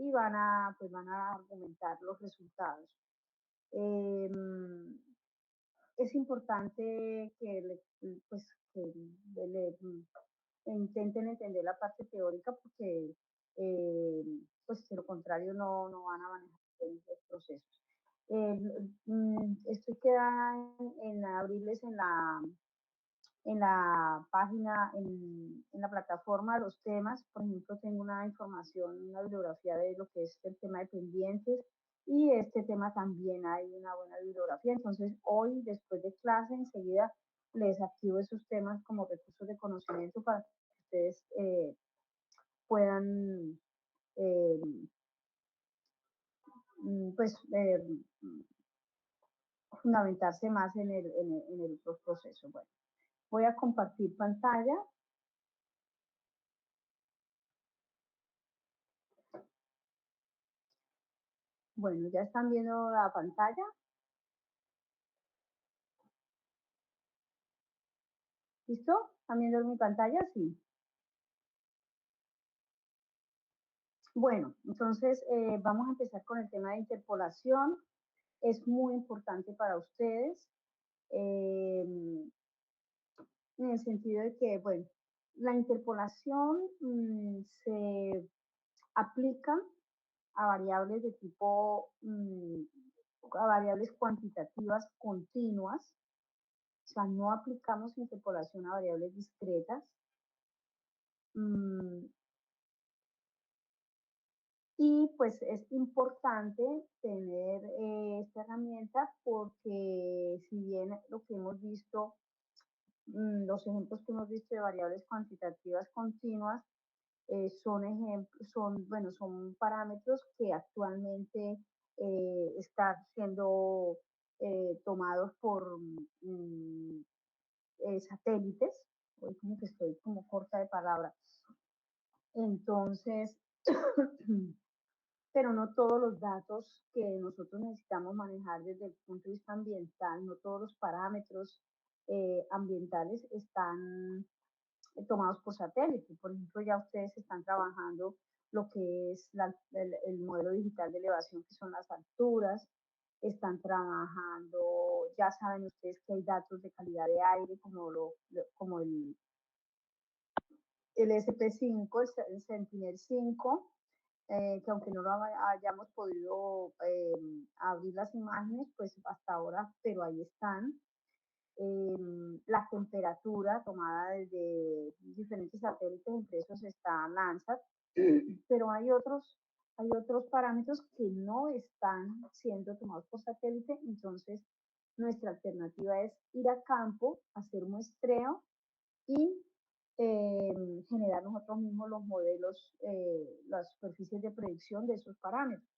y van a argumentar los resultados. Es importante pues, que le intenten entender la parte teórica porque pues de lo contrario no van a manejar los procesos. Estoy quedada en abrirles en la página, en la plataforma de los temas. Por ejemplo, tengo una información, una bibliografía de lo que es el tema de pendientes, y este tema también hay una buena bibliografía. Entonces, hoy, después de clase, enseguida les activo esos temas como recursos de conocimiento para que ustedes puedan eh, pues fundamentarse más en el proceso. Bueno, voy a compartir pantalla. Bueno, ya están viendo la pantalla. ¿Listo? ¿Están viendo mi pantalla? Sí. Bueno, entonces vamos a empezar con el tema de interpolación. Es muy importante para ustedes en el sentido de que, bueno, la interpolación se aplica a variables de tipo, a variables cuantitativas continuas. O sea, no aplicamos interpolación a variables discretas. Y pues es importante tener esta herramienta porque si bien lo que hemos visto, los ejemplos que hemos visto de variables cuantitativas continuas son parámetros que actualmente están siendo tomados por satélites. Hoy como que estoy como corta de palabra. Entonces, pero no todos los datos que nosotros necesitamos manejar desde el punto de vista ambiental, no todos los parámetros ambientales están tomados por satélite. Por ejemplo, ya ustedes están trabajando lo que es el modelo digital de elevación, que son las alturas, están trabajando, ya saben ustedes que hay datos de calidad de aire, como el SP5, el Sentinel-5, que aunque no lo hayamos podido abrir las imágenes, pues hasta ahora, pero ahí están. La temperatura tomada desde diferentes satélites, entre esos está Landsat, pero hay otros parámetros que no están siendo tomados por satélite. Entonces nuestra alternativa es ir a campo, hacer muestreo y generar nosotros mismos los modelos, las superficies de predicción de esos parámetros.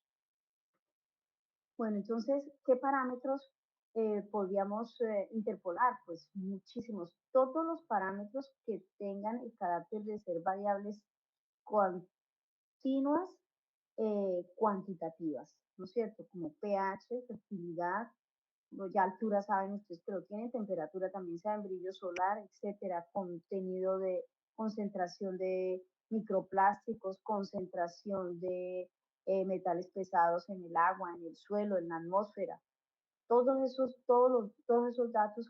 Bueno, entonces, ¿qué parámetros podríamos interpolar? Pues muchísimos. Todos los parámetros que tengan el carácter de ser variables continuas, cuantitativas, ¿no es cierto? Como pH, fertilidad, ya altura saben ustedes que lo tienen, temperatura también saben, brillo solar, etcétera, contenido de concentración de microplásticos, concentración de metales pesados en el agua, en el suelo, en la atmósfera. Todos esos datos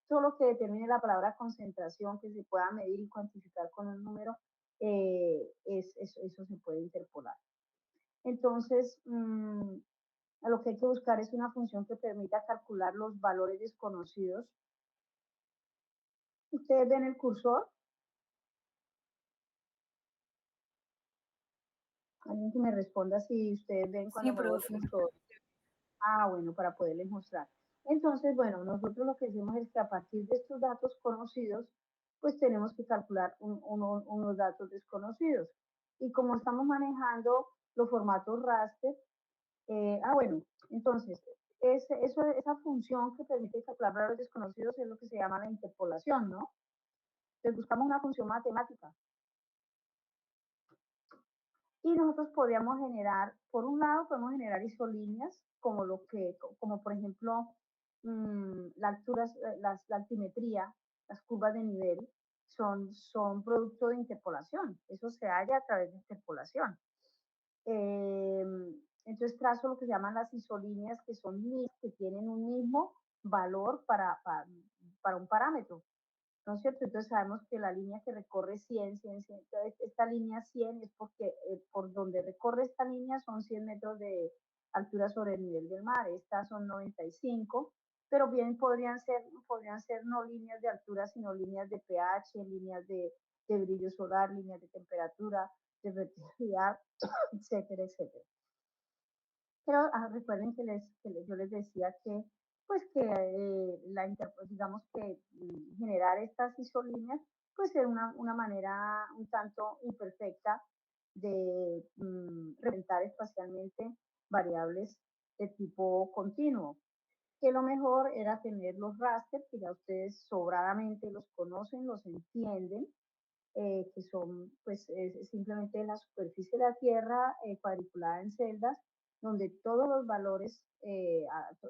todo lo que determine la palabra concentración, que se pueda medir y cuantificar con un número, eso se puede interpolar. Entonces, lo que hay que buscar es una función que permita calcular los valores desconocidos. ¿Ustedes ven el cursor? Alguien que me responda si ustedes ven cuando muevo el cursor. Ah, bueno, para poderles mostrar. Entonces, bueno, nosotros lo que hacemos es que a partir de estos datos conocidos, pues tenemos que calcular unos datos desconocidos. Y como estamos manejando los formatos raster, bueno, entonces, esa función que permite calcular valores desconocidos es lo que se llama la interpolación, ¿no? Entonces buscamos una función matemática. Y nosotros podríamos generar, por un lado, podemos generar isolíneas, como por ejemplo, la altimetría, las curvas de nivel, son producto de interpolación. Eso se halla a través de interpolación. Entonces trazo lo que se llaman las isolíneas, que son líneas que tienen un mismo valor para un parámetro, ¿no es cierto? Entonces sabemos que la línea que recorre 100, 100, 100, entonces esta línea 100 es porque por donde recorre esta línea son 100 metros de altura sobre el nivel del mar, estas son 95, pero bien podrían ser no líneas de altura, sino líneas de pH, líneas de brillo solar, líneas de temperatura, de fertilidad, etcétera, etcétera. Pero recuerden yo les decía que, pues que digamos que generar estas isolíneas, pues es una manera un tanto imperfecta de representar espacialmente variables de tipo continuo. Que lo mejor era tener los raster, que ya ustedes sobradamente los conocen, los entienden, que son pues simplemente la superficie de la Tierra cuadriculada en celdas, donde todos los valores,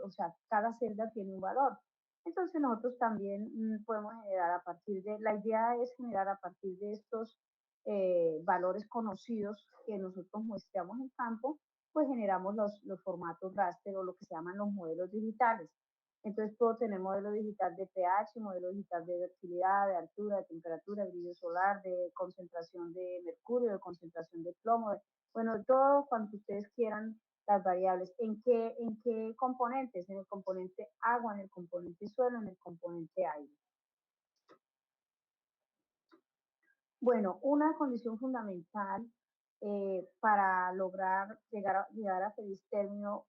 o sea, cada celda tiene un valor. Entonces nosotros también podemos generar a partir de, la idea es generar a partir de estos valores conocidos que nosotros muestramos en campo, pues generamos los formatos raster o lo que se llaman los modelos digitales. Entonces puedo tener modelo digital de pH, modelo digital de fertilidad, de altura, de temperatura, de brillo solar, de concentración de mercurio, de concentración de plomo, bueno, de todo cuanto ustedes quieran las variables. En qué componentes? En el componente agua, en el componente suelo, en el componente aire. Bueno, una condición fundamental para lograr llegar a feliz término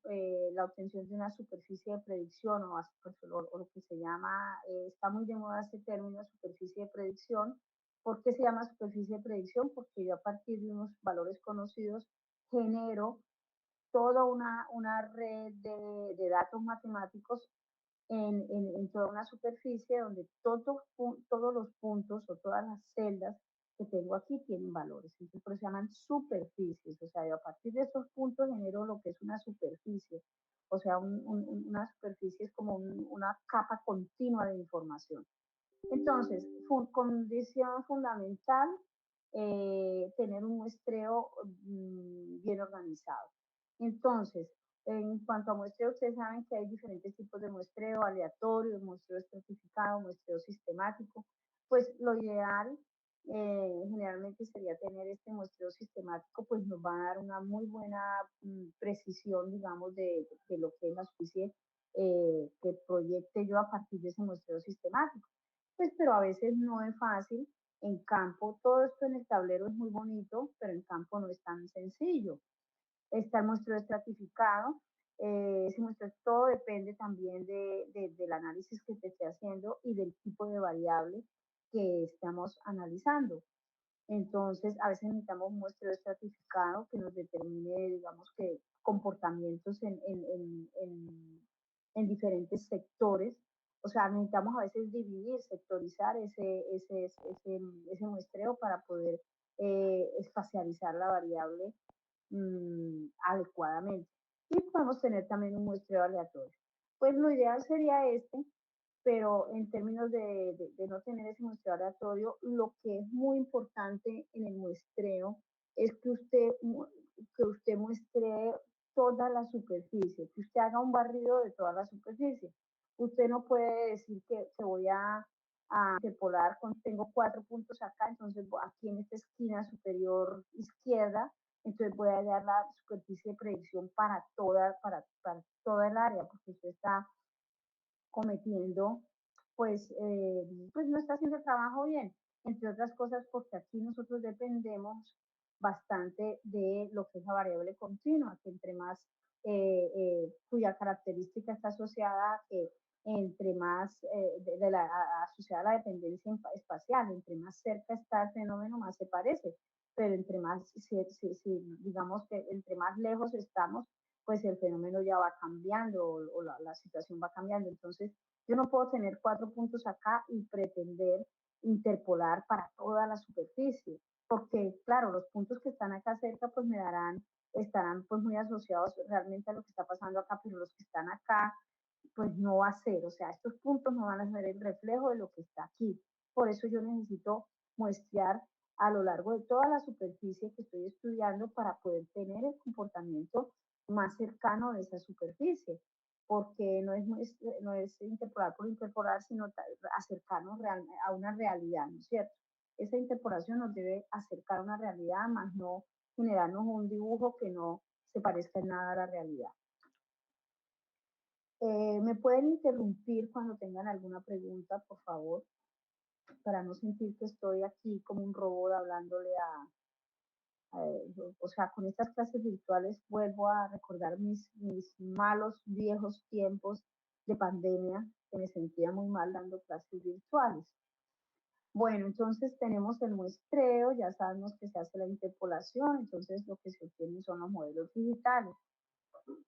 la obtención de una superficie de predicción o lo que se llama, está muy de moda este término, superficie de predicción. ¿Por qué se llama superficie de predicción? Porque yo a partir de unos valores conocidos genero toda una red de datos matemáticos en toda una superficie donde todos los puntos o todas las celdas que tengo aquí tienen valores. Entonces, por eso se llaman superficies. O sea, yo a partir de esos puntos genero lo que es una superficie. O sea, una superficie es como una capa continua de información. Entonces, condición fundamental, tener un muestreo bien organizado. Entonces, en cuanto a muestreo, ustedes saben que hay diferentes tipos de muestreo, aleatorio, muestreo estratificado, muestreo sistemático. Pues lo ideal generalmente sería tener este muestreo sistemático, pues nos va a dar una muy buena precisión, digamos, de lo que es la superficie que proyecte yo a partir de ese muestreo sistemático. Pues, pero a veces no es fácil. En campo, todo esto en el tablero es muy bonito, pero en campo no es tan sencillo. Está el muestreo estratificado. Ese muestreo, todo depende también del análisis que se esté haciendo y del tipo de variable que estamos analizando. Entonces, a veces necesitamos un muestreo estratificado que nos determine, digamos, que comportamientos en diferentes sectores. O sea, necesitamos a veces dividir, sectorizar ese muestreo para poder espacializar la variable adecuadamente. Y podemos tener también un muestreo aleatorio. Pues lo ideal sería este, pero en términos de no tener ese muestreo aleatorio, lo que es muy importante en el muestreo es que usted muestre toda la superficie, que usted haga un barrido de toda la superficie. Usted no puede decir que voy a interpolar, tengo 4 puntos acá, entonces aquí en esta esquina superior izquierda, entonces voy a dar la superficie de predicción para toda el área, porque usted está cometiendo, pues no está haciendo el trabajo bien, entre otras cosas porque aquí nosotros dependemos bastante de lo que es la variable continua, que entre más, cuya característica está asociada a que entre más, asociada a la dependencia espacial, entre más cerca está el fenómeno, más se parece, pero entre más, digamos que entre más lejos estamos, pues el fenómeno ya va cambiando o la situación va cambiando. Entonces, yo no puedo tener 4 puntos acá y pretender interpolar para toda la superficie, porque claro, los puntos que están acá cerca pues estarán pues muy asociados realmente a lo que está pasando acá, pero los que están acá pues no va a ser, o sea, estos puntos no van a ser el reflejo de lo que está aquí. Por eso yo necesito muestrear a lo largo de toda la superficie que estoy estudiando para poder tener el comportamiento más cercano de esa superficie, porque no es interpolar por interpolar, sino acercarnos a una realidad, ¿no es cierto? Esa interpolación nos debe acercar a una realidad, más no generarnos un dibujo que no se parezca en nada a la realidad. ¿Me pueden interrumpir cuando tengan alguna pregunta, por favor? Para no sentir que estoy aquí como un robot hablándole o sea, con estas clases virtuales vuelvo a recordar mis malos viejos tiempos de pandemia, que me sentía muy mal dando clases virtuales. Bueno, entonces tenemos el muestreo, ya sabemos que se hace la interpolación, entonces lo que se obtiene son los modelos digitales.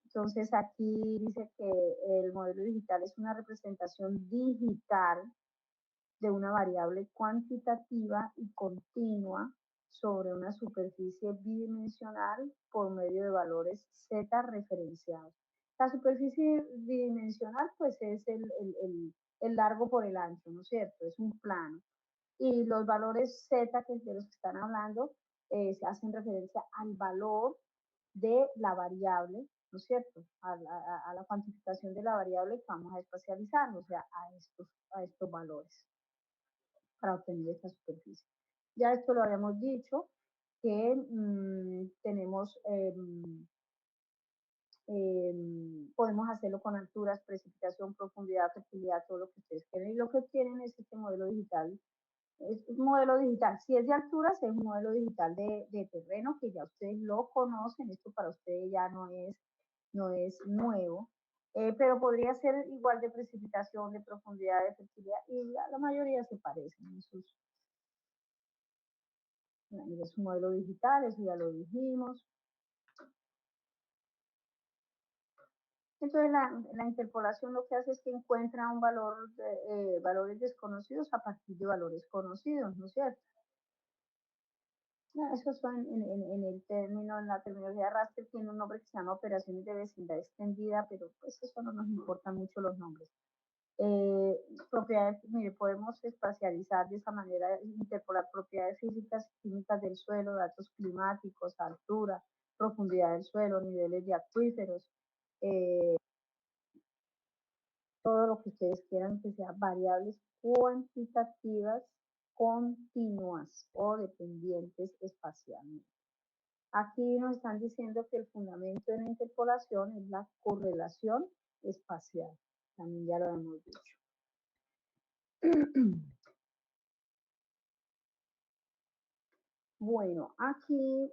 Entonces aquí dice que el modelo digital es una representación digital de una variable cuantitativa y continua sobre una superficie bidimensional por medio de valores z referenciados. La superficie bidimensional pues es el largo por el ancho, ¿no es cierto? Es un plano. Y los valores z, que es de los que están hablando, se hacen referencia al valor de la variable, ¿no es cierto? A la cuantificación de la variable que vamos a espacializar, o sea, a estos valores para obtener esta superficie. Ya esto lo habíamos dicho, que tenemos, podemos hacerlo con alturas, precipitación, profundidad, fertilidad, todo lo que ustedes quieren. Y lo que obtienen es este modelo digital. Es un modelo digital. Si es de alturas, es un modelo digital de terreno que ya ustedes lo conocen. Esto para ustedes ya no es nuevo. Pero podría ser igual de precipitación, de profundidad, de fertilidad, y la mayoría se parecen en sus, es un modelo digital, eso ya lo dijimos. Entonces la interpolación lo que hace es que encuentra un valor valores desconocidos a partir de valores conocidos, ¿no es cierto? No, eso son en el término, en la terminología raster tiene un nombre que se llama operaciones de vecindad extendida, pero pues eso no nos importan mucho los nombres. Propiedades, mire, podemos espacializar de esa manera, interpolar propiedades físicas y químicas del suelo, datos climáticos, altura, profundidad del suelo, niveles de acuíferos, todo lo que ustedes quieran que sea variables cuantitativas continuas o dependientes espacialmente. Aquí nos están diciendo que el fundamento de la interpolación es la correlación espacial. También ya lo hemos dicho. Bueno, aquí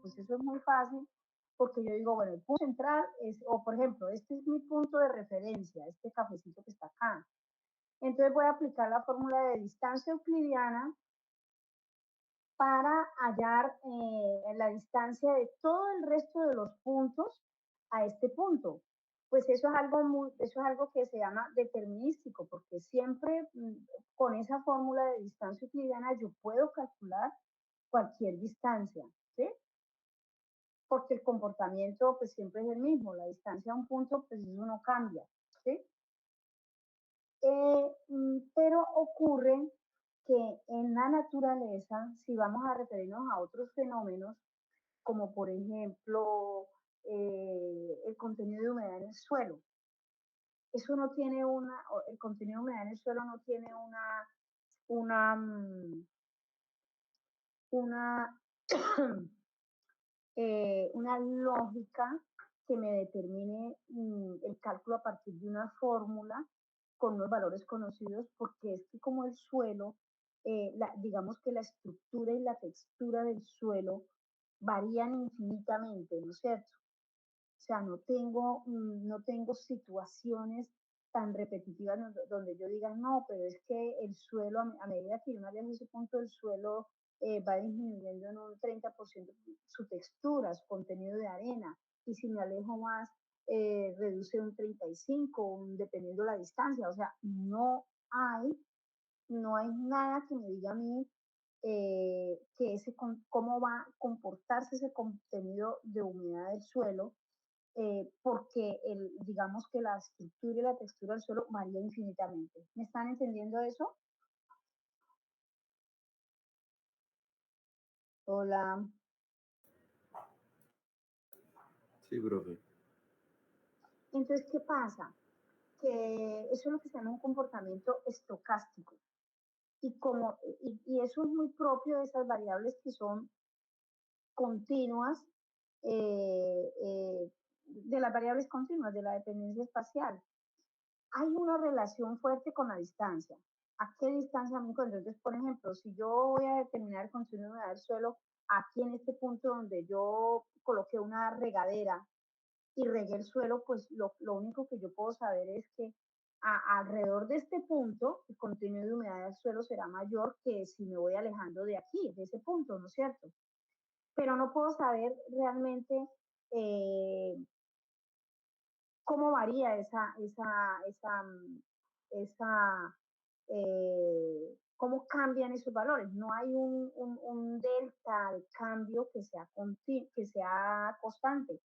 Pues eso es muy fácil porque yo digo, bueno, el punto central es, o por ejemplo, este es mi punto de referencia, este cafecito que está acá. Entonces voy a aplicar la fórmula de distancia euclidiana para hallar la distancia de todo el resto de los puntos a este punto. Pues eso es algo que se llama determinístico, porque siempre con esa fórmula de distancia euclidiana yo puedo calcular cualquier distancia, ¿sí? Porque el comportamiento pues siempre es el mismo, la distancia a un punto pues eso no cambia, ¿sí? Pero ocurre que en la naturaleza, si vamos a referirnos a otros fenómenos, como por ejemplo el contenido de humedad en el suelo, eso no tiene el contenido de humedad en el suelo no tiene una, una, una lógica que me determine el cálculo a partir de una fórmula con unos valores conocidos, porque es que como el suelo, digamos que la estructura y la textura del suelo varían infinitamente, ¿no es cierto? O sea, no tengo situaciones tan repetitivas donde yo diga, no, pero es que el suelo, a medida que yo me alejo de ese punto, el suelo va disminuyendo en un 30% su textura, su contenido de arena, y si me alejo más, reduce un 35%, dependiendo de la distancia. O sea, no hay nada que me diga a mí cómo va a comportarse ese contenido de humedad del suelo, porque digamos que la estructura y la textura del suelo varía infinitamente. ¿Me están entendiendo eso? Hola. Sí, profe. Entonces, ¿qué pasa? Que eso es lo que se llama un comportamiento estocástico. Y eso es muy propio de esas variables que son continuas, de las variables continuas, de la dependencia espacial. Hay una relación fuerte con la distancia. ¿A qué distancia me encuentro? Entonces, por ejemplo, si yo voy a determinar el contenido de humedad del suelo aquí en este punto donde yo coloqué una regadera y regué el suelo, pues lo único que yo puedo saber es que alrededor de este punto el contenido de humedad del suelo será mayor que si me voy alejando de aquí, de ese punto, ¿no es cierto? Pero no puedo saber realmente eh, cómo varía esa cómo cambian esos valores. No hay un delta de cambio que sea constante.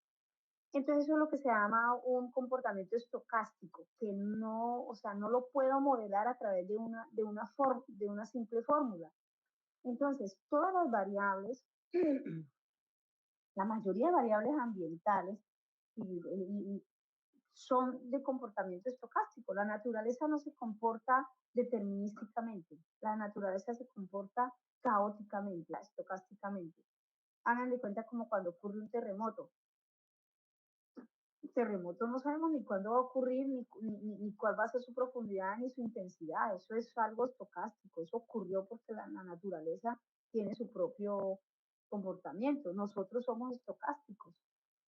Entonces eso es lo que se llama un comportamiento estocástico, que no, o sea, no lo puedo modelar a través de una simple fórmula. Entonces, todas las variables, la mayoría de variables ambientales son de comportamiento estocástico. La naturaleza no se comporta determinísticamente, la naturaleza se comporta caóticamente, estocásticamente. Hagan de cuenta como cuando ocurre un terremoto. El terremoto no sabemos ni cuándo va a ocurrir, ni cuál va a ser su profundidad, ni su intensidad. Eso es algo estocástico. Eso ocurrió porque la naturaleza tiene su propio comportamiento. Nosotros somos estocásticos.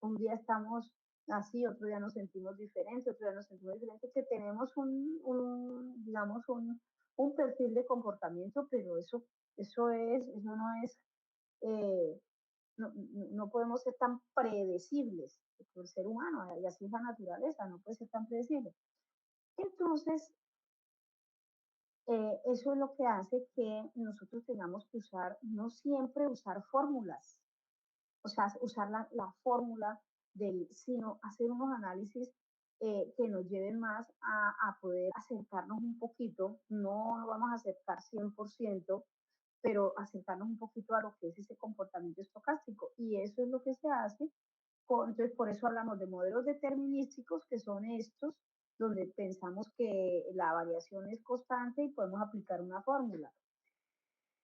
Un día estamos así, otro día nos sentimos diferentes, otro día nos sentimos diferentes, que tenemos digamos, un perfil de comportamiento, pero eso no es, eh, no podemos ser tan predecibles por el ser humano, y así es la naturaleza, no puede ser tan predecible. Entonces, eso es lo que hace que nosotros tengamos que no siempre usar fórmulas, o sea, usar la fórmula sino hacer unos análisis que nos lleven más a poder acercarnos un poquito, no nos vamos a acercar 100%, pero acercarnos un poquito a lo que es ese comportamiento estocástico. Y eso es lo que se hace. Entonces, por eso hablamos de modelos determinísticos, que son estos, donde pensamos que la variación es constante y podemos aplicar una fórmula.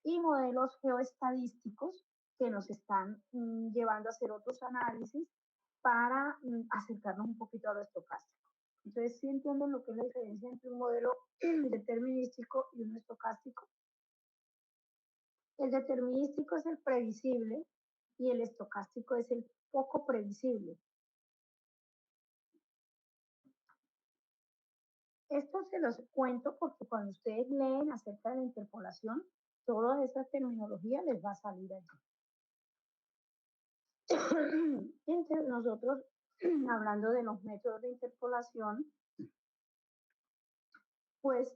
Y modelos geoestadísticos que nos están llevando a hacer otros análisis para acercarnos un poquito a lo estocástico. Entonces, ¿sí entienden lo que es la diferencia entre un modelo determinístico y un estocástico? El determinístico es el previsible, y el estocástico es el poco previsible. Esto se los cuento porque cuando ustedes leen acerca de la interpolación, toda esa terminología les va a salir allí. Entre nosotros, hablando de los métodos de interpolación, pues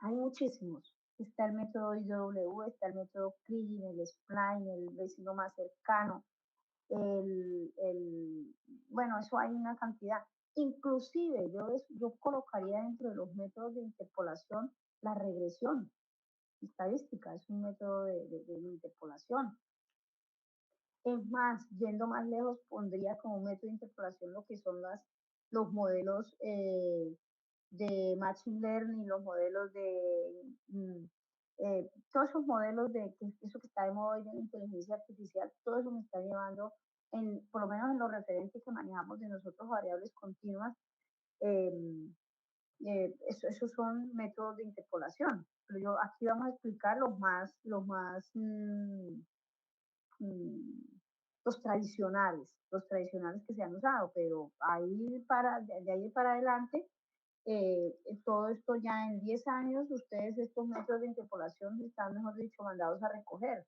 hay muchísimos. Está el método IW, está el método Kriging, el spline, el vecino más cercano, bueno, eso hay una cantidad. Inclusive yo colocaría dentro de los métodos de interpolación la regresión estadística, es un método de interpolación. Es más, yendo más lejos, pondría como método de interpolación lo que son los modelos de Machine Learning, los modelos todos esos modelos de eso que está de moda hoy de la inteligencia artificial, todo eso me está llevando, por lo menos en lo referente que manejamos de nosotros variables continuas, esos son métodos de interpolación. Pero aquí vamos a explicar los tradicionales que se han usado, pero de ahí para adelante, todo esto ya en 10 años, ustedes estos métodos de interpolación están, mejor dicho, mandados a recoger.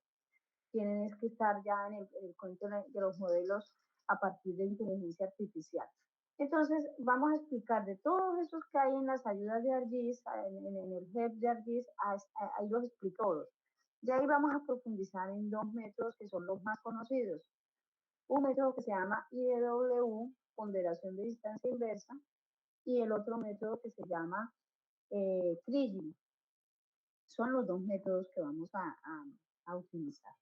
Tienen que estar ya en el cuento de los modelos a partir de inteligencia artificial. Entonces, vamos a explicar de todos esos que hay en las ayudas de ArcGIS, en el HEP de ArcGIS, ahí los explico todos. De ahí vamos a profundizar en dos métodos que son los más conocidos. Un método que se llama IDW, ponderación de distancia inversa, y el otro método que se llama Kriging. Son los dos métodos que vamos a utilizar,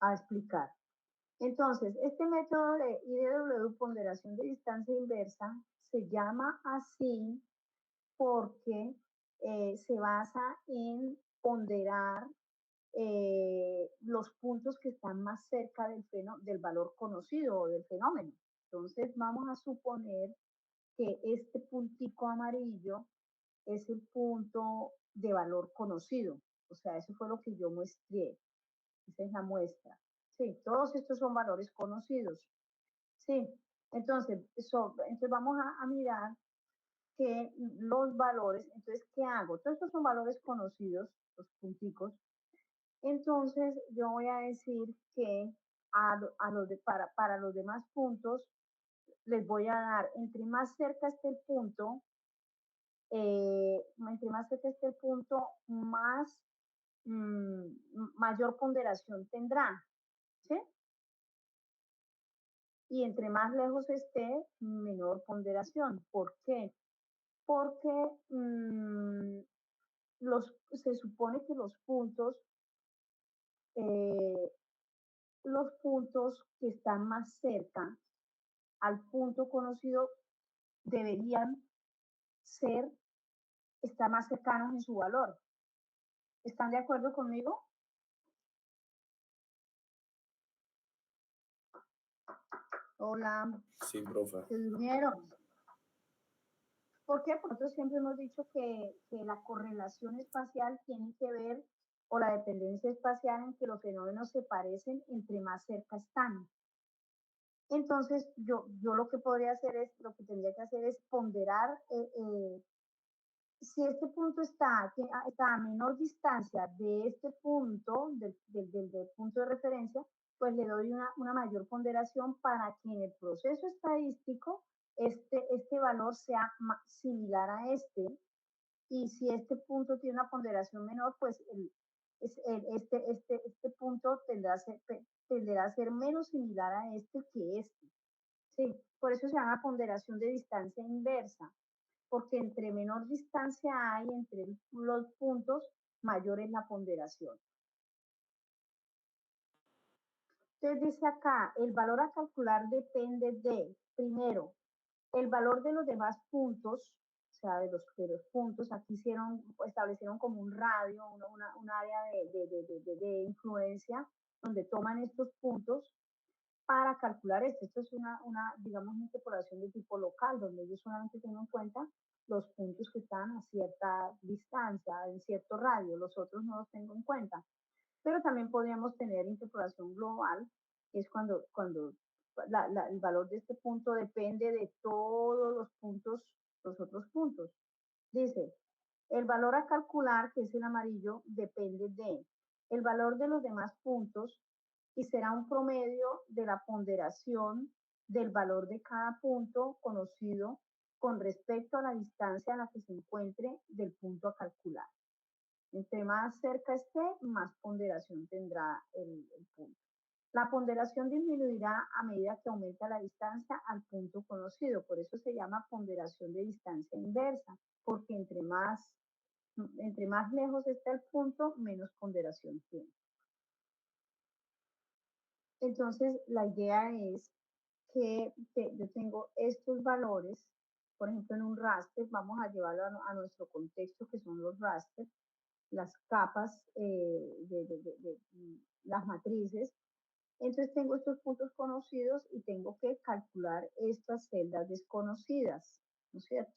a explicar. Entonces, este método de IDW, ponderación de distancia inversa, se llama así porque se basa en ponderar los puntos que están más cerca del valor conocido o del fenómeno. Entonces, vamos a suponer que este puntico amarillo es el punto de valor conocido. O sea, eso fue lo que yo muestré. Esa es la muestra. Sí, todos estos son valores conocidos. Sí, entonces vamos a mirar que los valores, entonces, ¿qué hago? Todos estos son valores conocidos, los punticos. Entonces, yo voy a decir que para los demás puntos, les voy a dar, entre más cerca esté el punto, mayor ponderación tendrá, ¿sí? Y entre más lejos esté, menor ponderación. ¿Por qué? Porque se supone que los puntos que están más cerca al punto conocido deberían estar más cercanos en su valor. ¿Están de acuerdo conmigo? Hola. Sí, profe. ¿Se durmieron? ¿Por qué? Porque nosotros siempre hemos dicho que la correlación espacial tiene que ver, o la dependencia espacial, en que los fenómenos se parecen entre más cerca están. Entonces, yo lo que tendría que hacer es ponderar si este punto está a menor distancia de este punto, del punto de referencia, pues le doy una mayor ponderación para que en el proceso estadístico este valor sea similar a este, y si este punto tiene una ponderación menor, pues este punto tenderá a ser menos similar a este que este. Sí, por eso se llama ponderación de distancia inversa, porque entre menor distancia hay entre los puntos, mayor es la ponderación. Entonces dice acá, el valor a calcular depende de, primero, el valor de los demás puntos, o sea, de los puntos. Aquí establecieron como un radio, un área de influencia, donde toman estos puntos para calcular esto. Esto es digamos, una interpolación de tipo local, donde ellos solamente tienen en cuenta los puntos que están a cierta distancia, en cierto radio, los otros no los tengo en cuenta. Pero también podríamos tener interpolación global, es cuando el valor de este punto depende de todos los puntos, los otros puntos. Dice, el valor a calcular, que es el amarillo, depende de el valor de los demás puntos y será un promedio de la ponderación del valor de cada punto conocido con respecto a la distancia a la que se encuentre del punto a calcular. Entre más cerca esté, más ponderación tendrá el punto. La ponderación disminuirá a medida que aumenta la distancia al punto conocido, por eso se llama ponderación de distancia inversa, porque entre más lejos está el punto, menos ponderación tiene. Entonces, la idea es que yo tengo estos valores, por ejemplo, en un raster, vamos a llevarlo a nuestro contexto, que son los rasters, las capas de las matrices. Entonces tengo estos puntos conocidos y tengo que calcular estas celdas desconocidas, ¿no es cierto?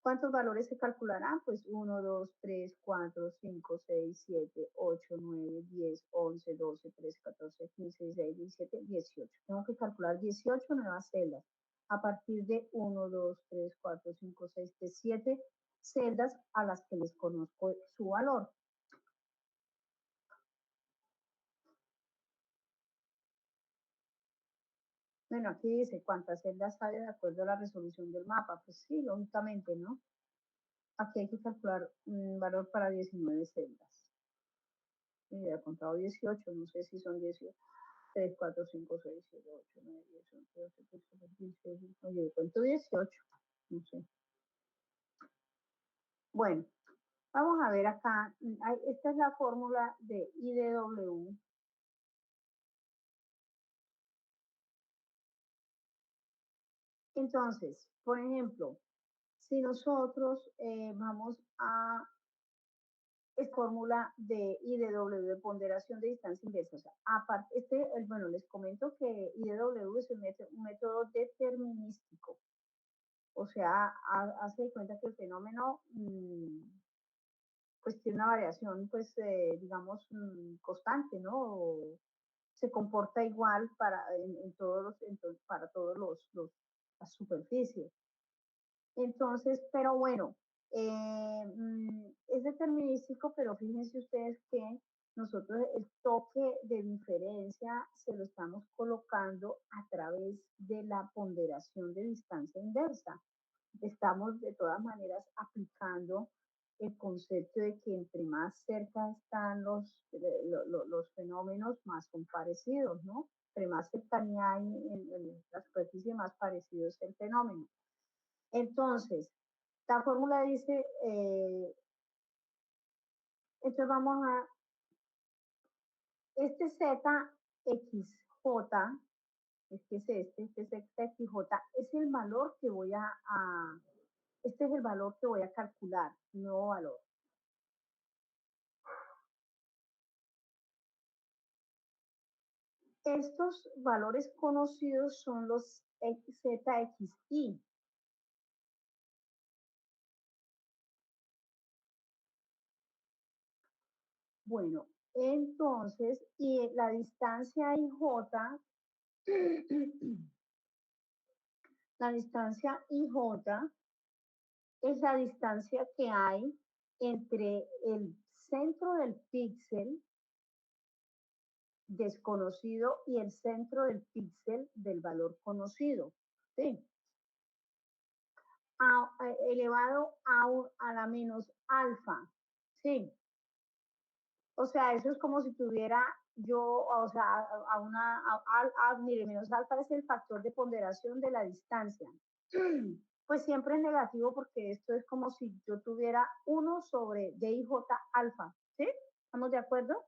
¿Cuántos valores se calcularán? Pues 1, 2, 3, 4, 5, 6, 7, 8, 9, 10, 11, 12, 13, 14, 15, 16, 17, 18. Tengo que calcular 18 nuevas celdas a partir de 1, 2, 3, 4, 5, 6, 7 celdas a las que les conozco su valor. Bueno, aquí dice cuántas celdas hay de acuerdo a la resolución del mapa. Pues sí, lógicamente, ¿no? Aquí hay que calcular un valor para 19 celdas. Mira, he contado 18, no sé si son 18. 3, 4, 5, 6, 7, 8, 9, 10, 11, 12, 13, 14, 15, 16. Oye, cuento 18. No sé. Bueno, vamos a ver acá. Esta es la fórmula de IDW. Entonces, por ejemplo, si nosotros vamos a fórmula de IDW, de ponderación de distancia inversa. O sea, aparte, bueno, les comento que IDW es un método determinístico. O sea, hace de cuenta que el fenómeno pues tiene una variación, pues digamos, constante, ¿no? Se comporta igual en todos para todos las superficies. Entonces, pero bueno, es determinístico, pero fíjense ustedes que nosotros el toque de diferencia se lo estamos colocando a través de la ponderación de distancia inversa. Estamos de todas maneras aplicando el concepto de que entre más cerca están los fenómenos, más son parecidos, ¿no? Entre más cercanía hay en la superficie, más parecido es el fenómeno. Entonces, la fórmula dice, entonces vamos a, este ZXJ, este ZXJ, es el valor que voy este es el valor que voy a calcular, nuevo valor. Estos valores conocidos son los ZXI. Bueno, entonces, y la distancia IJ, la distancia IJ es la distancia que hay entre el centro del píxel desconocido y el centro del píxel del valor conocido, ¿sí? Elevado a la menos alfa, ¿sí? O sea, eso es como si tuviera yo, o sea, mire, menos alfa es el factor de ponderación de la distancia. Pues siempre es negativo porque esto es como si yo tuviera 1 sobre DIJ alfa, ¿sí? ¿Estamos de acuerdo?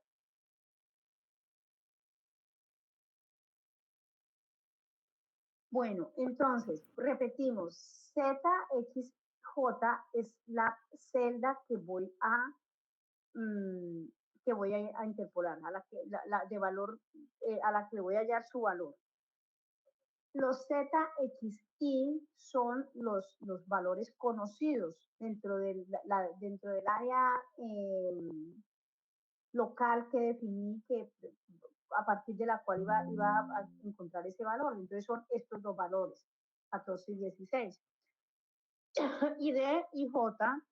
Bueno, entonces, repetimos, ZXJ es la celda que voy a interpolar, a la que, de valor, a la que voy a hallar su valor. Los ZXI son los valores conocidos dentro del área local que definí que a partir de la cual iba a encontrar ese valor. Entonces son estos dos valores, 14 y 16. Y D y J,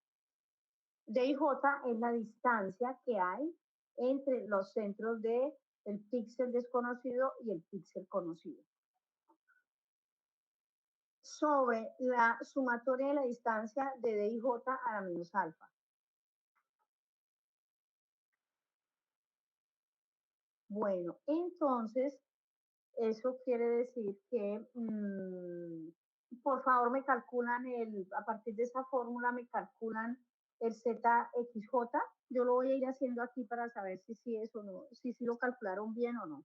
D y J es la distancia que hay entre los centros del píxel desconocido y el píxel conocido. Sobre la sumatoria de la distancia de D y J a la menos alfa. Bueno, entonces, eso quiere decir que, por favor, me calculan a partir de esa fórmula, me calculan el ZXJ. Yo lo voy a ir haciendo aquí para saber si sí es o no, si sí lo calcularon bien o no.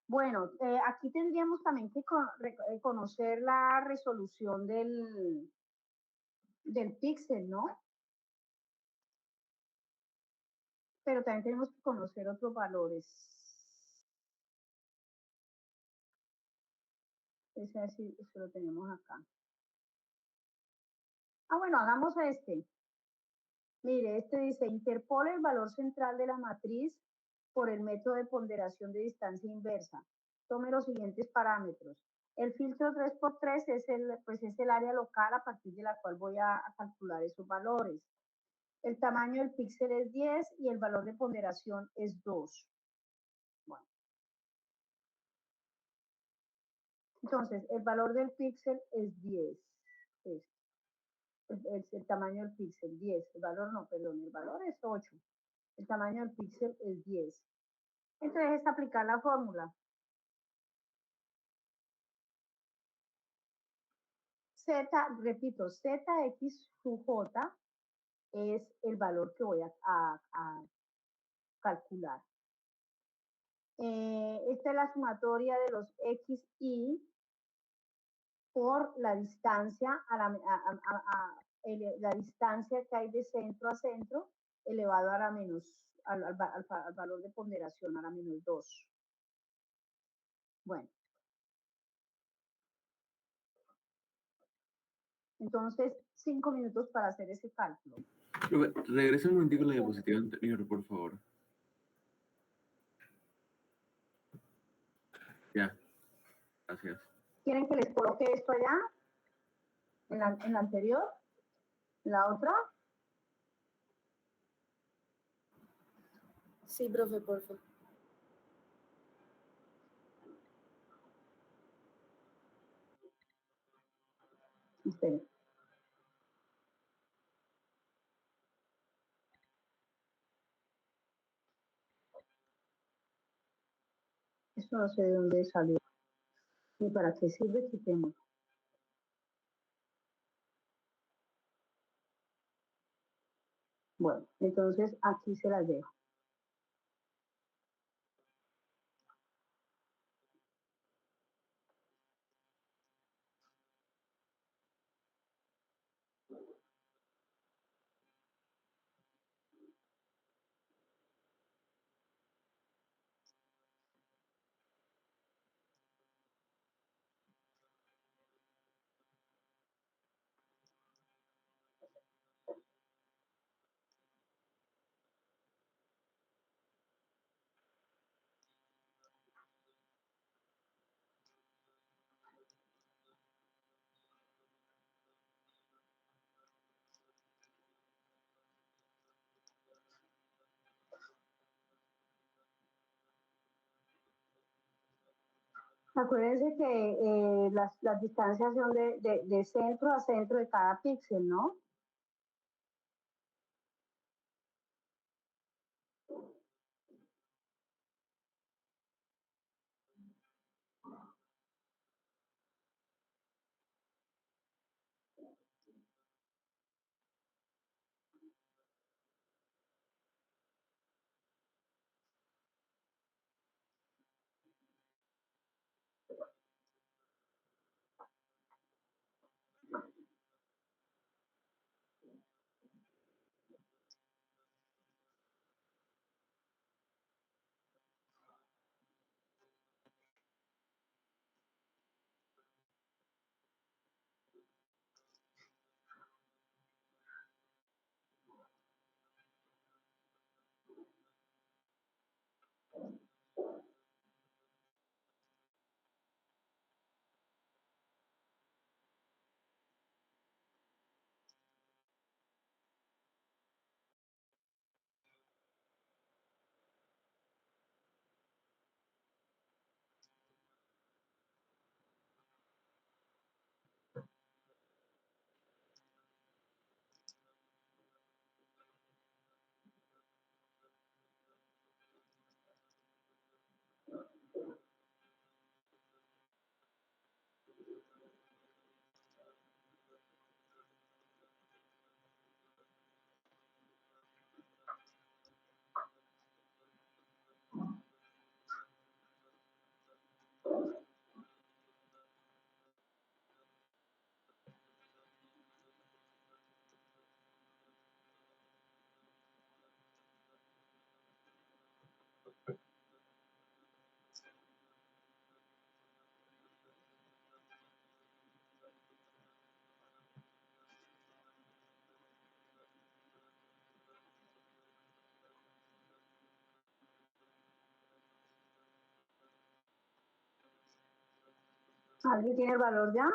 Bueno, aquí tendríamos también que conocer la resolución del píxel, ¿no? Pero también tenemos que conocer otros valores. Ese así, eso lo tenemos acá. Ah, bueno, hagamos este. Mire, este dice, interpole el valor central de la matriz por el método de ponderación de distancia inversa. Tome los siguientes parámetros. El filtro 3x3 es el área local a partir de la cual voy a calcular esos valores. El tamaño del píxel es 10 y el valor de ponderación es 2. Bueno. Entonces, el valor del píxel es 10. El tamaño del píxel, 10. El valor no, perdón, el valor es 8. El tamaño del píxel es 10. Entonces es aplicar la fórmula. Z, repito, ZX sub J es el valor que voy a calcular. Esta es la sumatoria de los XY por la distancia, la distancia que hay de centro a centro elevado a la menos, al valor de ponderación, a la menos 2. Bueno. Entonces, 5 minutos para hacer ese cálculo. Regresa un momentico a la diapositiva anterior, por favor. Ya, gracias. ¿Quieren que les coloque esto allá? ¿En la anterior? ¿En la otra? Sí, profe, por favor. Esperen. Esto no sé de dónde salió. Ni para qué sirve, quitemos. Bueno, entonces aquí se las dejo. Acuérdense que las distancias son de centro a centro de cada píxel, ¿no? ¿Alguien tiene el valor ya?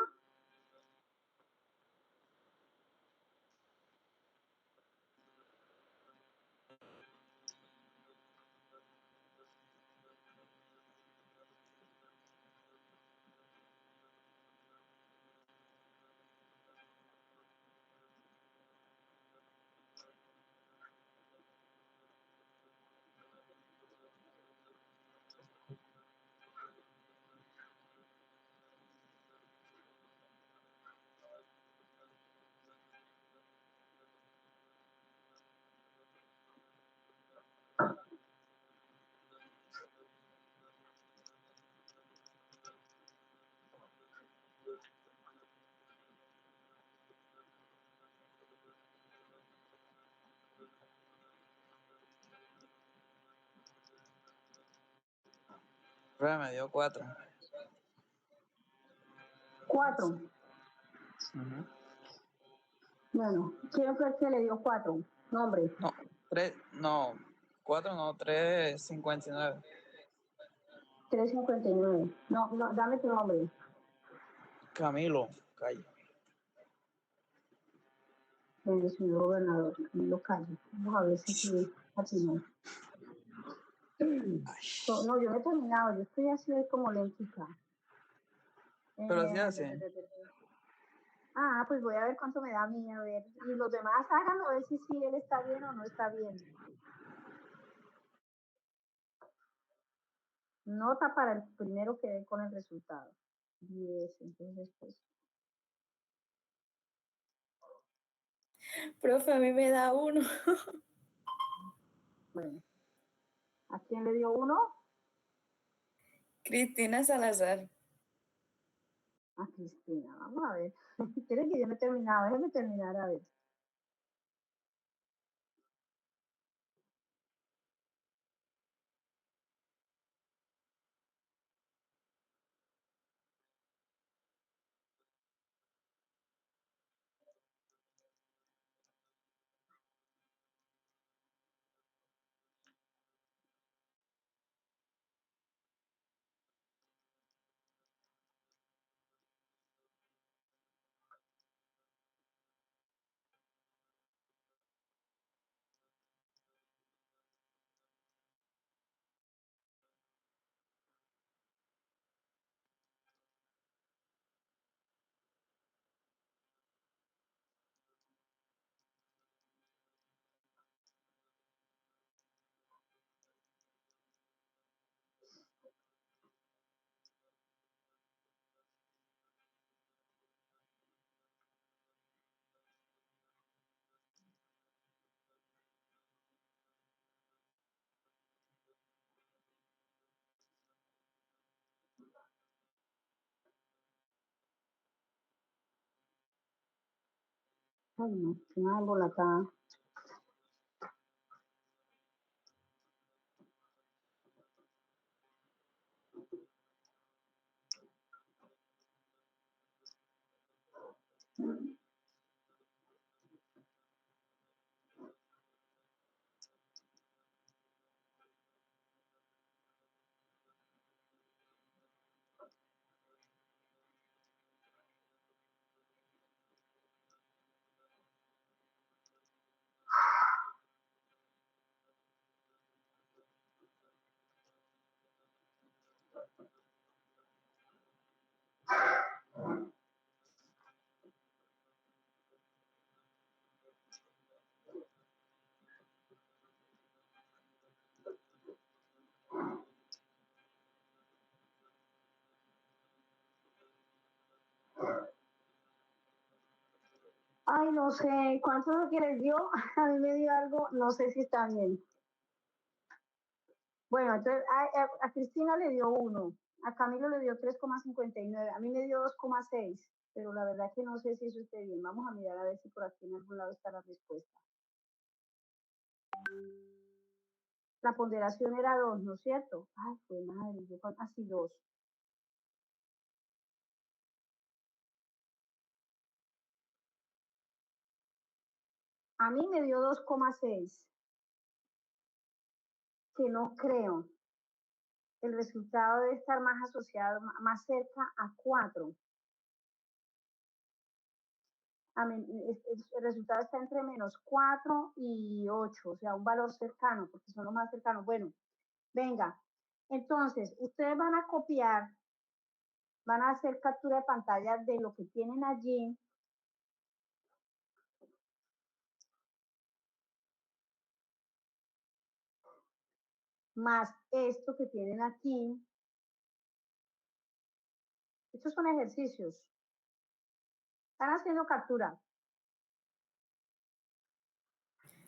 Profe, me dio 4. 4. Bueno, ¿quién fue el que le dio 4? Nombre. No, 3, no, 4 no, 3.59. 359. No, dame tu nombre. Camilo, calle. El señor gobernador, Camilo Calle. Vamos a ver si sí, así no. No, yo no he terminado, yo estoy así como lentita. Pero así hace. Ah, pues voy a ver cuánto me da a mí, a ver. Y los demás háganlo, a ver si sí él está bien o no está bien. Nota para el primero que dé con el resultado. 10, entonces pues. Profe, a mí me da 1. Bueno. ¿A quién le dio 1? Cristina Salazar. A Cristina, vamos a ver. Quiere que yo no he terminado, déjame terminar a ver. Ay, no, una embolatada. Ay, no sé, ¿cuánto es lo que les dio? A mí me dio algo, no sé si está bien. Bueno, entonces a Cristina le dio 1, a Camilo le dio 3,59, a mí me dio 2,6, pero la verdad que no sé si eso esté bien. Vamos a mirar a ver si por aquí en algún lado está la respuesta. La ponderación era 2, ¿no es cierto? Ay, pues madre, yo así 2. A mí me dio 2,6, que no creo. el resultado debe estar más asociado, más cerca a 4. El resultado está entre -4 y 8, o sea, un valor cercano, porque son los más cercanos. Bueno, venga, entonces, ustedes van a copiar, van a hacer captura de pantalla de lo que tienen allí. Más esto que tienen aquí. Estos son ejercicios. Están haciendo captura.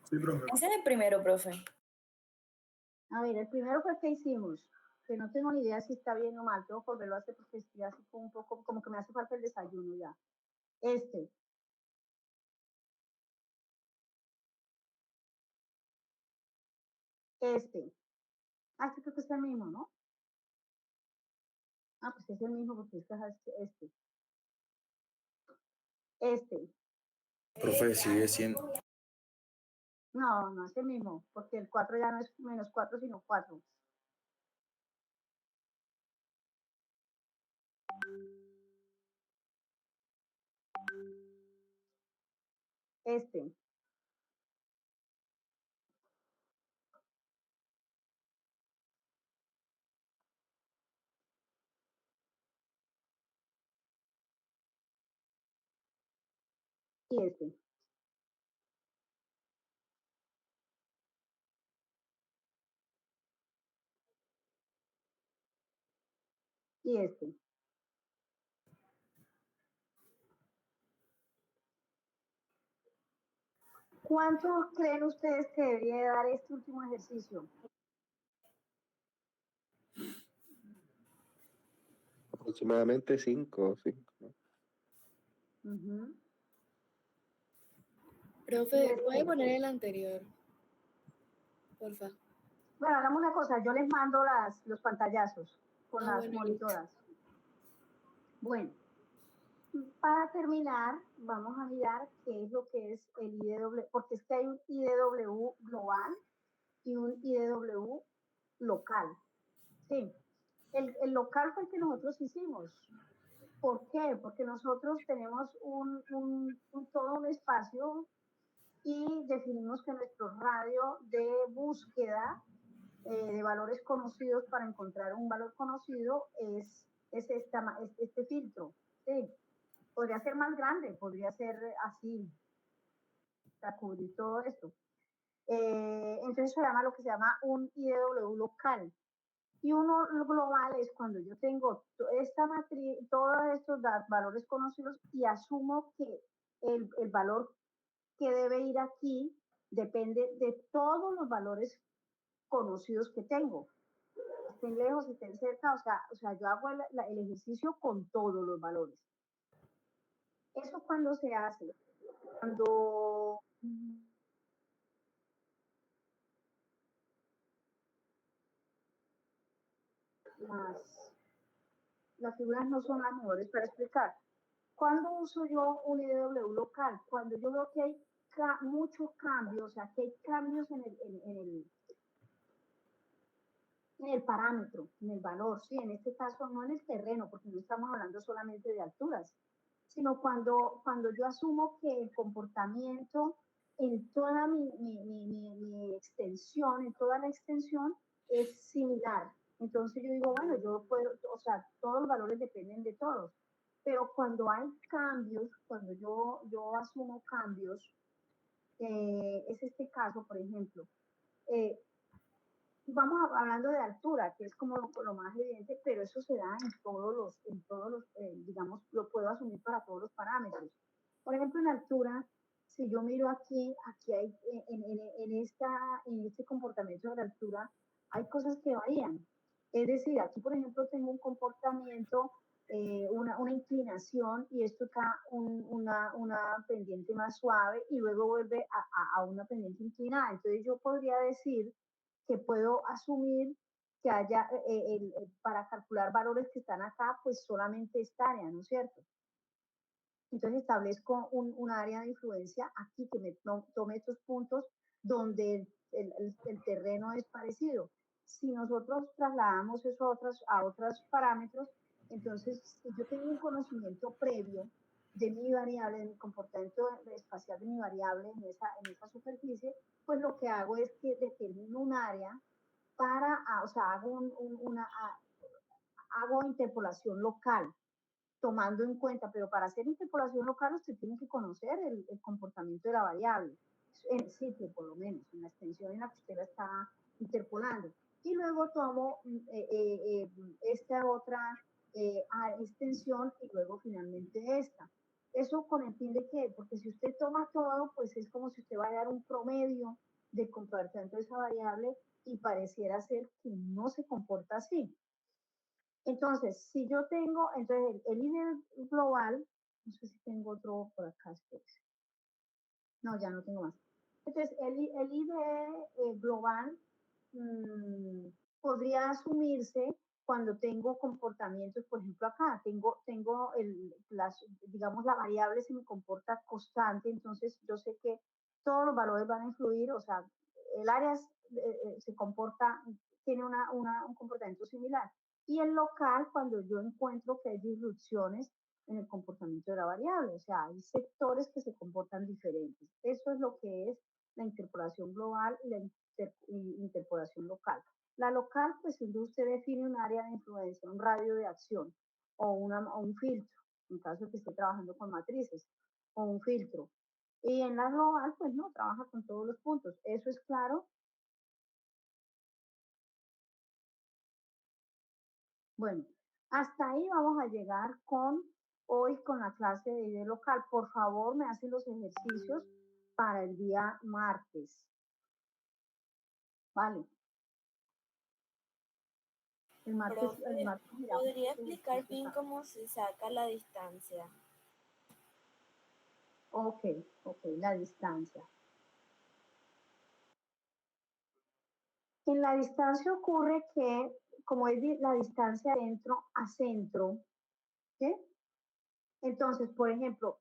Sí, profe. Ese es el primero, profe. A ver, el primero fue el que hicimos, que no tengo ni idea si está bien o mal, tengo que volverlo a hacer porque estoy así como un poco, como que me hace falta el desayuno ya. Este. Este. Ah, este creo que es el mismo, ¿no? Ah, pues es el mismo porque es este. Este. Profe, sigue siendo. No, no es el mismo, porque el 4 ya no es -4, sino 4. Este. Y este. Y este. ¿Cuánto creen ustedes que debería dar este último ejercicio? Aproximadamente 5, ¿sí? Uh-huh. Profe, ¿puede poner el anterior? Porfa. Bueno, hagamos una cosa, yo les mando los pantallazos con las Bueno, listo. monitoras. Bueno, para terminar, vamos a mirar qué es lo que es el IDW, porque es que hay un IDW global y un IDW local. Sí, el local fue el que nosotros hicimos. ¿Por qué? Porque nosotros tenemos todo un espacio y definimos que nuestro radio de búsqueda de valores conocidos para encontrar un valor conocido es este filtro. Sí. Podría ser más grande, podría ser así, para cubrir todo esto. Entonces se llama lo que se llama un IDW local. Y uno global es cuando yo tengo esta matriz, todos estos valores conocidos y asumo que el valor que debe ir aquí depende de todos los valores conocidos que tengo. Estén lejos, estén cerca, o sea yo hago el ejercicio con todos los valores. ¿Eso cuando se hace? Cuando las figuras no son las mejores para explicar. ¿Cuándo uso yo un IDW local? Cuando yo veo que hay muchos cambios, o sea, que hay cambios en el parámetro, en el valor, sí, en este caso no en el terreno, porque no estamos hablando solamente de alturas, sino cuando yo asumo que el comportamiento en toda mi extensión, en toda la extensión, es similar. Entonces yo digo, bueno, yo puedo, o sea, todos los valores dependen de todos, pero cuando hay cambios, cuando yo asumo cambios, es este caso, por ejemplo, vamos hablando de altura, que es como lo más evidente, pero eso se da en todos los digamos, lo puedo asumir para todos los parámetros. Por ejemplo, en altura, si yo miro aquí hay, en este comportamiento de la altura, hay cosas que varían. Es decir, aquí, por ejemplo, tengo un comportamiento, una inclinación, y esto está una pendiente más suave, y luego vuelve a una pendiente inclinada. Entonces, yo podría decir que puedo asumir que haya, para calcular valores que están acá, pues solamente esta área, ¿no es cierto? Entonces establezco un área de influencia aquí que me tome estos puntos donde el terreno es parecido. si nosotros trasladamos eso a otros parámetros, entonces si yo tengo un conocimiento previo de mi variable, de mi comportamiento espacial de mi variable en esa superficie, pues lo que hago es que determino un área o sea, hago interpolación local, tomando en cuenta, pero para hacer interpolación local usted tiene que conocer el comportamiento de la variable, en el sitio por lo menos, en la extensión en la que usted la está interpolando. Y luego tomo esta otra extensión y luego finalmente esta. Eso con el fin de qué, porque si usted toma todo, pues es como si usted va a dar un promedio de comportamiento de esa variable y pareciera ser que no se comporta así. Entonces, si yo tengo, entonces el ID global, no sé si tengo otro por acá, no, ya no tengo más. Entonces, el ID global podría asumirse cuando tengo comportamientos, por ejemplo acá, tengo digamos, la variable se me comporta constante, entonces yo sé que todos los valores van a influir, o sea, el área se comporta, tiene un comportamiento similar. Y el local, cuando yo encuentro que hay disrupciones en el comportamiento de la variable, o sea, hay sectores que se comportan diferentes. Eso es lo que es la interpolación global y la interpolación local. La local, pues si usted define un área de influencia, un radio de acción o un filtro, en caso de que esté trabajando con matrices, o un filtro. Y en la global, pues no, trabaja con todos los puntos. Eso es claro. Bueno, hasta ahí vamos a llegar hoy con la clase de ID local. Por favor, me hacen los ejercicios para el día martes. Vale. El martes ¿Podría explicar bien cómo se saca la distancia? Ok, la distancia. En la distancia ocurre que, como es la distancia dentro a centro, ¿sí? Entonces, por ejemplo,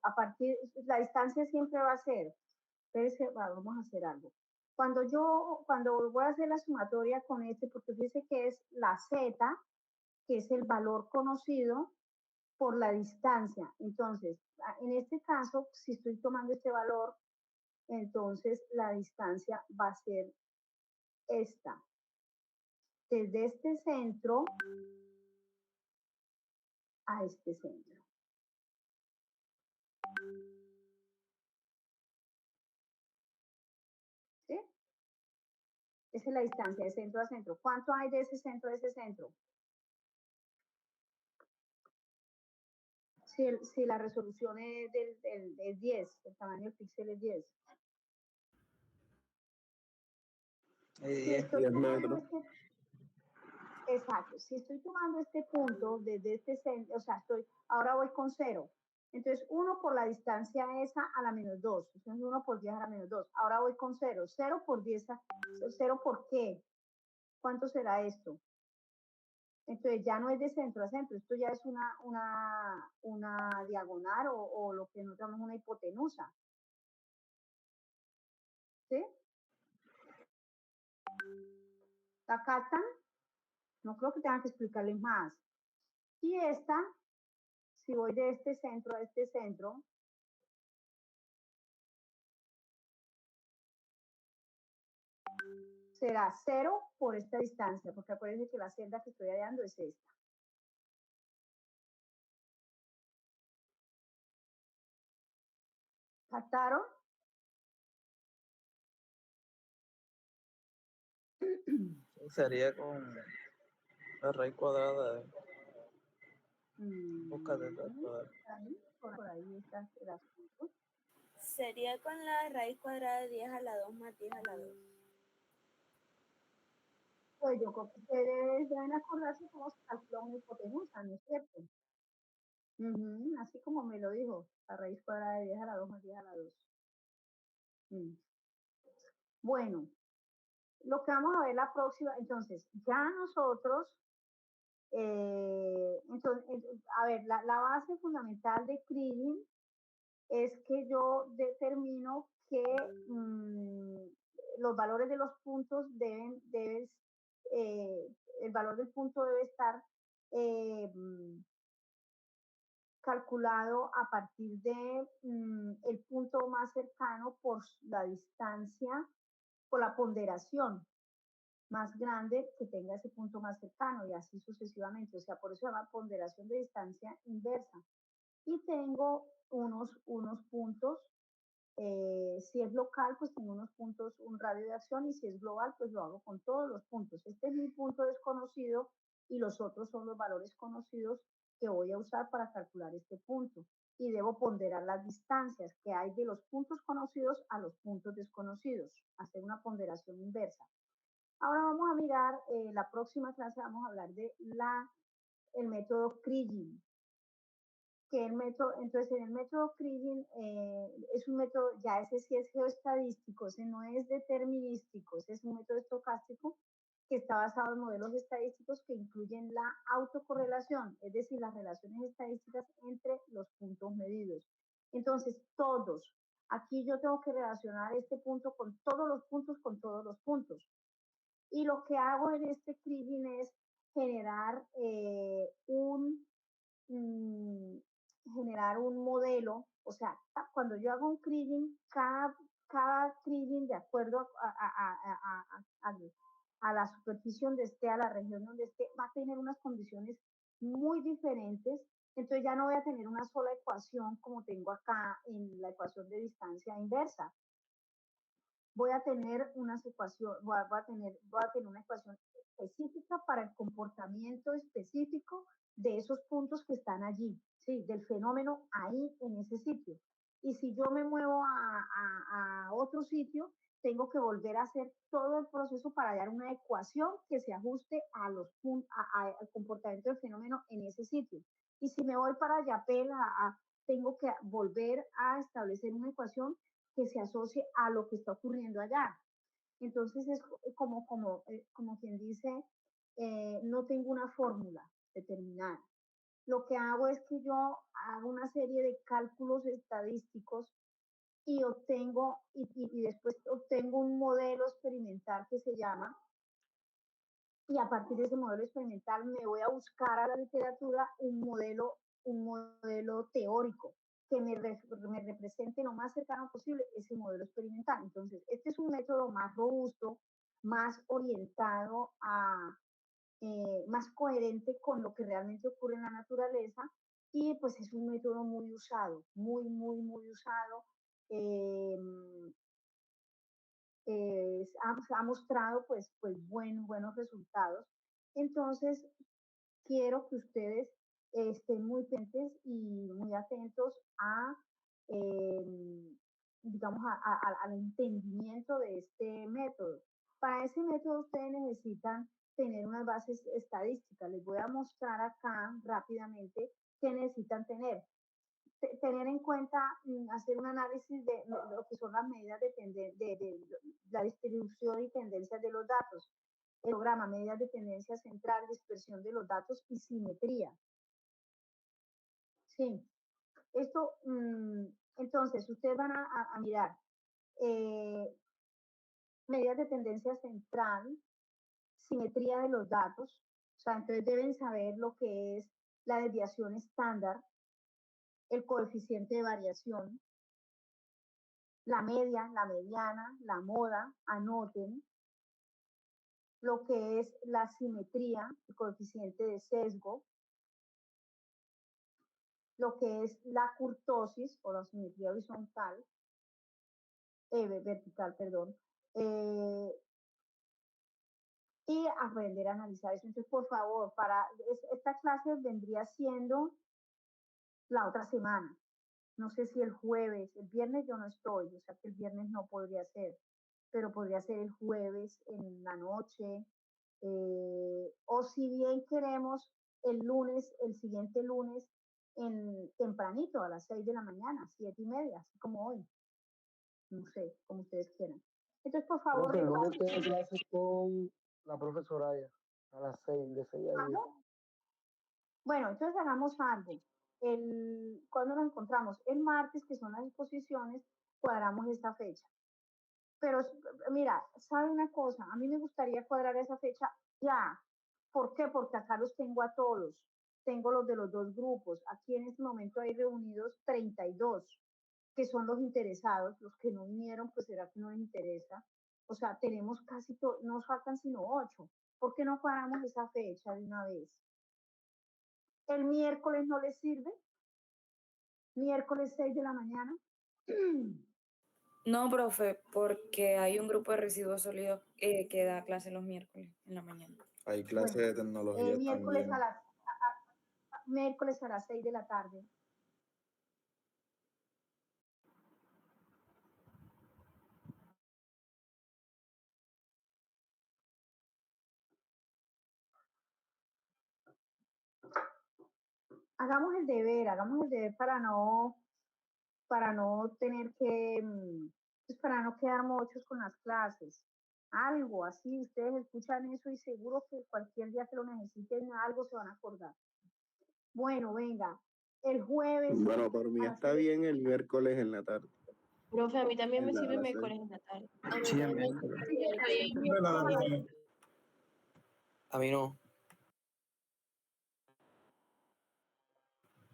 la distancia siempre va a ser, vamos a hacer algo. Cuando voy a hacer la sumatoria con porque dice que es la z, que es el valor conocido por la distancia. Entonces, en este caso, si estoy tomando este valor, entonces la distancia va a ser esta. Desde este centro a este centro. ¿Sí? Esa es la distancia de centro a centro. ¿Cuánto hay de ese centro a ese centro? Si la resolución es del 10, el tamaño del píxel es 10. 10 metros. Exacto. Si estoy tomando este punto desde este centro, o sea, ahora voy con 0. Entonces, 1 por la distancia esa a la menos 2. Entonces, 1 por 10 a la menos 2. Ahora voy con 0. 0 por 10, 0 por qué. ¿Cuánto será esto? Entonces, ya no es de centro a centro. Esto ya es una diagonal o lo que nosotros llamamos una hipotenusa. ¿Sí? ¿La captan? No creo que tengan que explicarles más. Y esta, si voy de este centro a este centro, será 0 por esta distancia, porque acuérdense que la celda que estoy hallando es esta. ¿Captaron? sería con la raíz cuadrada de busca de la cuadrada. Por ahí está el asunto. Sería con la raíz cuadrada de 10 a la 2 más 10 a la 2. Pues yo creo que ustedes deben acordarse cómo se calcula una hipotenusa, ¿no es cierto? Así como me lo dijo, la raíz cuadrada de 10 a la 2 más 10 a la 2. Bueno, lo que vamos a ver la próxima, entonces, ya nosotros, a ver, la base fundamental de Kriging es que yo determino que los valores de los puntos deben el valor del punto debe estar calculado a partir de el punto más cercano por la distancia, por la ponderación más grande que tenga ese punto más cercano y así sucesivamente. O sea, por eso se llama ponderación de distancia inversa. Y tengo unos puntos, si es local, pues tengo unos puntos, un radio de acción, y si es global, pues lo hago con todos los puntos. Este es mi punto desconocido y los otros son los valores conocidos que voy a usar para calcular este punto. Y debo ponderar las distancias que hay de los puntos conocidos a los puntos desconocidos, hacer una ponderación inversa. Ahora vamos a mirar, la próxima clase vamos a hablar de el método Kriging. Entonces en el método Kriging es un método, ya ese sí es geoestadístico, ese no es determinístico, ese es un método estocástico que está basado en modelos estadísticos que incluyen la autocorrelación, es decir, las relaciones estadísticas entre los puntos medidos. Entonces, aquí yo tengo que relacionar este punto con todos los puntos, con todos los puntos. Y lo que hago en este Kriging es generar un modelo, o sea, cuando yo hago un Kriging, cada Kriging, de acuerdo a la superficie donde esté, a la región donde esté, va a tener unas condiciones muy diferentes. Entonces ya no voy a tener una sola ecuación como tengo acá en la ecuación de distancia inversa. Voy a tener una ecuación específica para el comportamiento específico de esos puntos que están allí, ¿sí? Del fenómeno ahí en ese sitio. Y si yo me muevo a otro sitio, tengo que volver a hacer todo el proceso para dar una ecuación que se ajuste al comportamiento del fenómeno en ese sitio. Y si me voy para Yapel, tengo que volver a establecer una ecuación que se asocie a lo que está ocurriendo allá. Entonces es como quien dice, no tengo una fórmula determinada. Lo que hago es que yo hago una serie de cálculos estadísticos y después obtengo un modelo experimental que se llama, y a partir de ese modelo experimental me voy a buscar a la literatura un modelo teórico que me represente lo más cercano posible ese modelo experimental. Entonces, este es un método más robusto, más orientado más coherente con lo que realmente ocurre en la naturaleza, y pues es un método muy usado, muy usado. Ha mostrado pues buenos resultados. Entonces, quiero que ustedes estén muy pendientes y muy atentos digamos, al entendimiento de este método. Para ese método ustedes necesitan tener unas bases estadísticas. Les voy a mostrar acá rápidamente qué necesitan tener. Tener en cuenta, hacer un análisis de lo que son las medidas de la distribución y tendencias de los datos. El programa, medidas de tendencia central, dispersión de los datos y simetría. Sí, esto, entonces, ustedes van a mirar medidas de tendencia central, simetría de los datos, o sea, entonces deben saber lo que es la desviación estándar, el coeficiente de variación, la media, la mediana, la moda, anoten, lo que es la simetría, el coeficiente de sesgo, lo que es la kurtosis o la simetría horizontal, vertical, perdón, y aprender a analizar eso. Entonces, por favor, esta clase vendría siendo la otra semana. No sé si el jueves, el viernes yo no estoy, o sea que el viernes no podría ser, pero podría ser el jueves en la noche, o si bien queremos el lunes, el siguiente lunes, tempranito, a las 6 de la mañana, 7:30, así como hoy. No sé, como ustedes quieran. Entonces, por favor... Porque el lunes tengo clase con la profesora Aya, a las 6, de 6 a 10. Bueno, entonces hagamos algo. Cuando nos encontramos el martes, que son las exposiciones, cuadramos esta fecha. Pero mira, ¿sabe una cosa? A mí me gustaría cuadrar esa fecha Ya. ¿Por qué? Porque acá los tengo a todos. Tengo los de los dos grupos. Aquí en este momento hay reunidos 32, que son los interesados. Los que no vinieron, pues será que no les interesa. O sea, tenemos casi todo, nos faltan sino 8. ¿Por qué no paramos esa fecha de una vez? ¿El miércoles no les sirve? ¿Miércoles 6 de la mañana? No, profe, porque hay un grupo de residuos sólidos que da clase los miércoles en la mañana. Hay clase Bueno, de tecnología miércoles también. miércoles a las 6 de la tarde. Hagamos el deber para no tener que, pues para no quedar mochos con las clases. Algo así, ustedes escuchan eso y seguro que cualquier día que lo necesiten, algo se van a acordar. Bueno, venga, el jueves. Bueno, por mí a las está 6. bien el miércoles en la tarde. Profe, a mí también me A sirve las miércoles 6. en la tarde. A mí Sí, a también mí. me Sí, está bien, parece. miércoles a las 6. A mí no.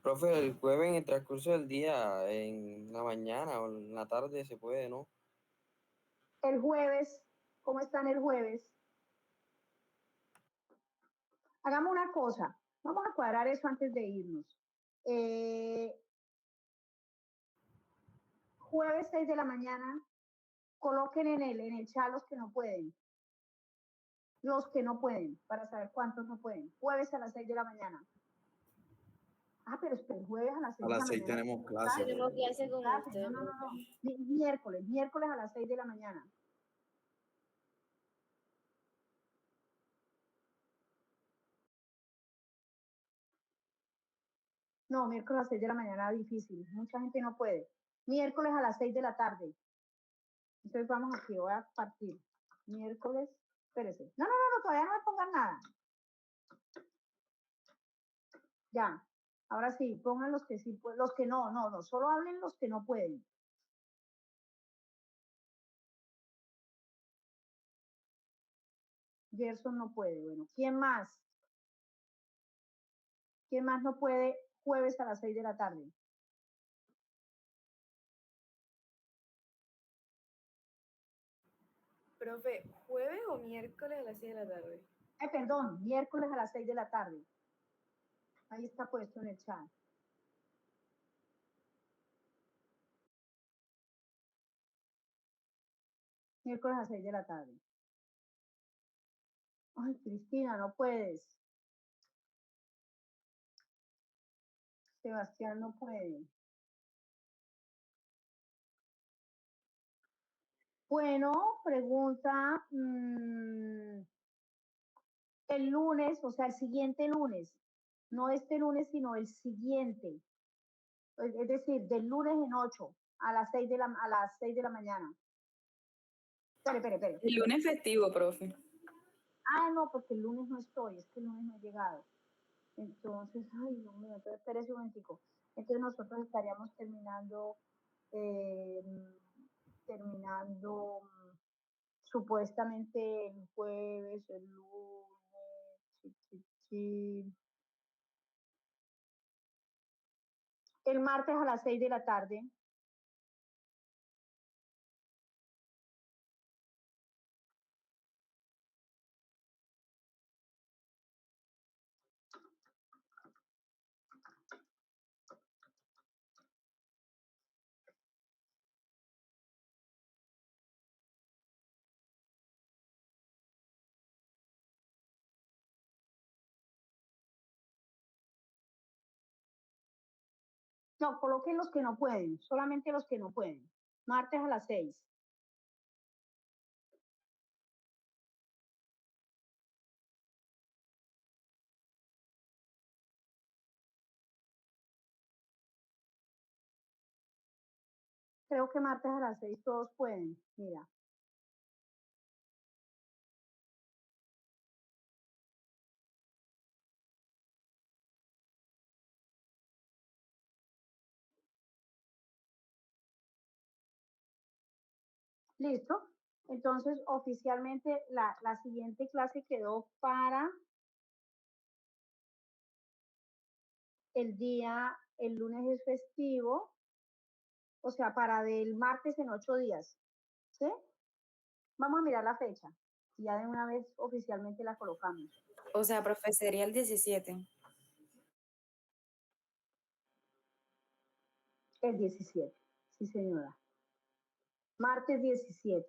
Profe, el jueves en el transcurso del día, en la mañana o en la tarde se puede, ¿no? El jueves, ¿cómo están el jueves? Hagamos una cosa, vamos a cuadrar eso antes de irnos. Jueves 6 de la mañana, coloquen en el chat los que no pueden. Los que no pueden, para saber cuántos no pueden. Jueves a las 6 de la mañana. Ah, pero espera, el jueves a las 6 A de la las 6 mañana. tenemos clase. Tenemos clase con Clase, usted. no. Miércoles a las 6 de la mañana. No, miércoles a las 6 de la mañana difícil. Mucha gente no puede. Miércoles a las 6 de la tarde. Entonces vamos aquí, voy a partir. Miércoles, espérese. No, todavía no me pongan nada. Ya. Ahora sí, pongan los que sí pueden, los que no, solo hablen los que no pueden. Gerson no puede. Bueno, ¿quién más? ¿Quién más no puede jueves a las 6 de la tarde? Profe, ¿jueves o miércoles a las 6 de la tarde? Perdón, miércoles a las 6 de la tarde. Ahí está puesto en el chat. Miércoles a las 6 de la tarde. Ay, Cristina, no puedes. Sebastián no puede. Bueno, pregunta, el lunes, o sea, el siguiente lunes, no este lunes, sino el siguiente. Es decir, del lunes en 8 a las 6 de la mañana. Espere. El lunes festivo, profe. Ah, no, porque el lunes no estoy, es que el lunes no he llegado. Entonces, ay, Dios mío, entonces espérese un momentico. Entonces nosotros estaríamos eh, terminando supuestamente el jueves, el lunes, sí. El martes a las 6 de la tarde. No, coloquen los que no pueden, solamente los que no pueden. Martes a las 6. Creo que martes a las 6 todos pueden. Mira. ¿Listo? Entonces, oficialmente, la siguiente clase quedó para el lunes es festivo, o sea, para del martes en 8 días, ¿sí? Vamos a mirar la fecha, y ya de una vez oficialmente la colocamos. O sea, profe, sería el 17. El 17, sí señora. Martes 17.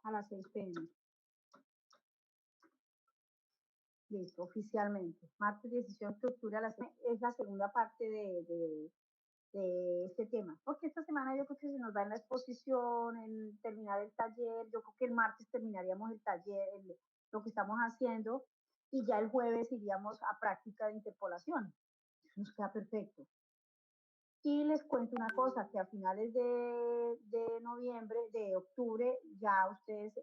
A las 6 p.m. Listo, oficialmente. Martes 18 de octubre es la segunda parte de este tema. Porque esta semana yo creo que se nos va en la exposición, en terminar el taller. Yo creo que el martes terminaríamos el taller, lo que estamos haciendo, y ya el jueves iríamos a práctica de interpolación. Eso nos queda perfecto. Y les cuento una cosa, que a finales de noviembre, de octubre, ya ustedes,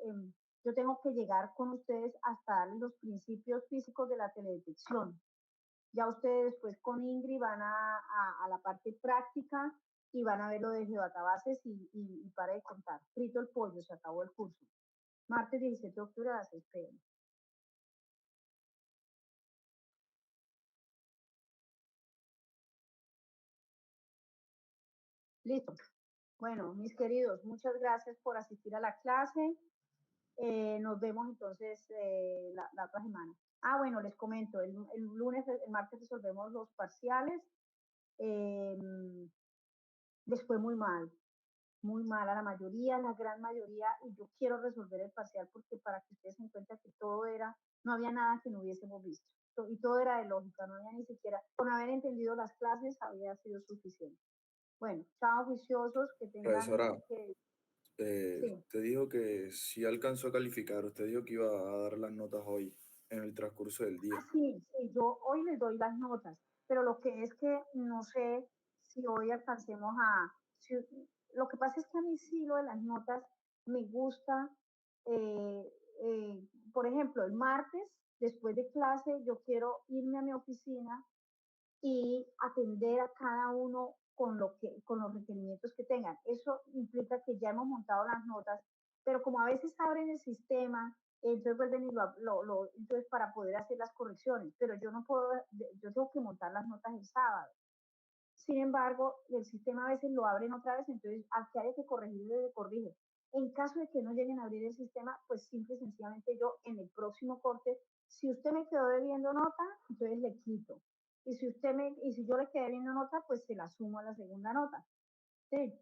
yo tengo que llegar con ustedes hasta darles los principios físicos de la teledetección. Ya ustedes después con Ingrid van a la parte práctica y van a ver lo de geodatabases y para de contar. Frito el pollo, se acabó el curso. Martes 17 de octubre a las 6 p.m. Listo. Bueno, mis queridos, muchas gracias por asistir a la clase. Nos vemos entonces la otra semana. Ah, bueno, les comento, el martes resolvemos los parciales. Les fue muy mal a la mayoría, la gran mayoría, y yo quiero resolver el parcial porque para que ustedes se den cuenta que no había nada que no hubiésemos visto, y todo era de lógica, no había ni siquiera, con haber entendido las clases había sido suficiente. Bueno, chao juiciosos, que tengan... Profesora, sí. usted dijo que si alcanzó a calificar, usted dijo que iba a dar las notas hoy, en el transcurso del día. Ah, sí, yo hoy les doy las notas, pero lo que es que no sé si hoy alcancemos lo que pasa es que a mí sí lo de las notas me gusta, eh, por ejemplo, el martes, después de clase, yo quiero irme a mi oficina y atender a cada uno con los requerimientos que tengan. Eso implica que ya hemos montado las notas, pero como a veces abren el sistema, entonces vuelven y entonces para poder hacer las correcciones, pero yo no puedo, yo tengo que montar las notas el sábado. Sin embargo, el sistema a veces lo abren otra vez, entonces al que haya que corregir, se corrige. En caso de que no lleguen a abrir el sistema, pues simple y sencillamente yo en el próximo corte, si usted me quedó debiendo nota, entonces le quito. Y si yo le quedé debiendo nota, pues se la sumo a la segunda nota. ¿Sí?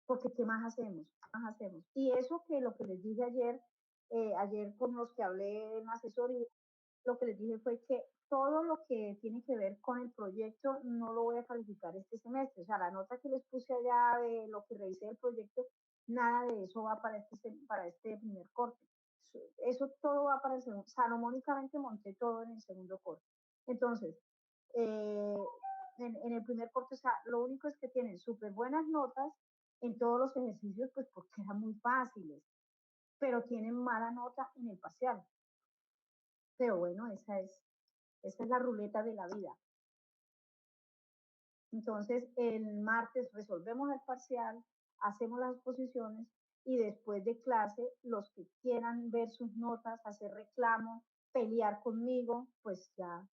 Porque ¿qué más hacemos? ¿Qué más hacemos? Y eso que lo que les dije ayer con los que hablé en asesoría, lo que les dije fue que todo lo que tiene que ver con el proyecto no lo voy a calificar este semestre. O sea, la nota que les puse allá de lo que revisé del proyecto, nada de eso va para este primer corte. Eso todo va para el segundo. Salomónicamente monté todo en el segundo corte. Entonces, en el primer corte, o sea, lo único es que tienen súper buenas notas en todos los ejercicios, pues porque eran muy fáciles, pero tienen mala nota en el parcial. Pero bueno, esa es la ruleta de la vida. Entonces, el martes resolvemos el parcial, hacemos las exposiciones y después de clase, los que quieran ver sus notas, hacer reclamo, pelear conmigo, pues ya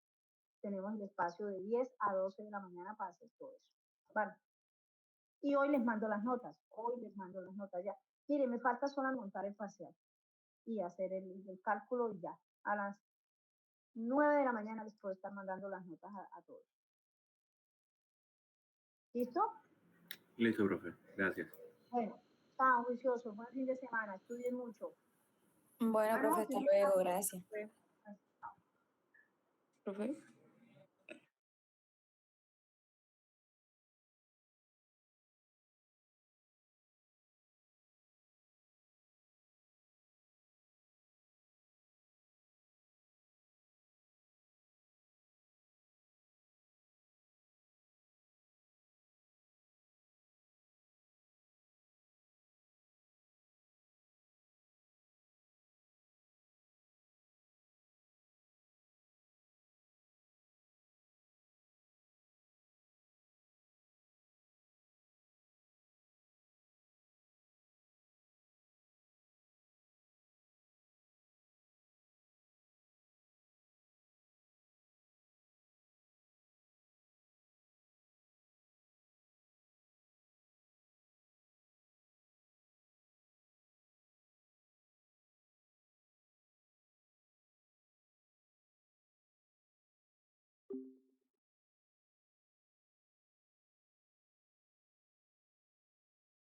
tenemos el espacio de 10 a 12 de la mañana para hacer todo eso. Vale. Y hoy les mando las notas, ya. Mire, me falta solo montar el parcial y hacer el cálculo y ya. A las 9 de la mañana les puedo estar mandando las notas a todos. ¿Listo? Listo, profe. Gracias. Bueno, chao, juicioso. Buen fin de semana. Estudien mucho. Bueno, profe, hasta luego, gracias. Pues, Profe.